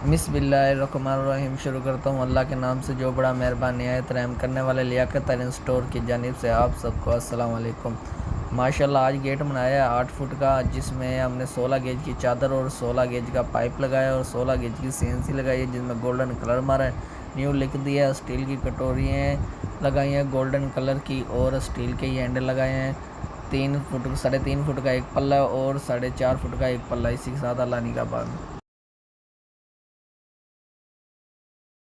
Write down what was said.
बिस्मिल्लाहिर्रहमानिर्रहीम। शुरू करता हूँ अल्लाह के नाम से जो बड़ा मेहरबान निहायत रहम करने वाले। लियाकत तरीन स्टोर की जानिब से आप सबको अस्सलाम वालेकुम। माशाल्लाह आज गेट बनाया है 8 फुट का, जिसमें हमने 16 गेज की चादर और 16 गेज का पाइप लगाया और 16 गेज की सीएनसी लगाई है, जिसमें गोल्डन कलर मारा है, न्यू लिख दिया। स्टील की कटोरियाँ लगाई हैं गोल्डन कलर की और स्टील के ही हैंडल लगाए हैं। 3 फुट 3.5 फुट का एक पल्ला और 4.5 फुट का एक पल्ला, इसी के साथ अल्लाह निगहबान।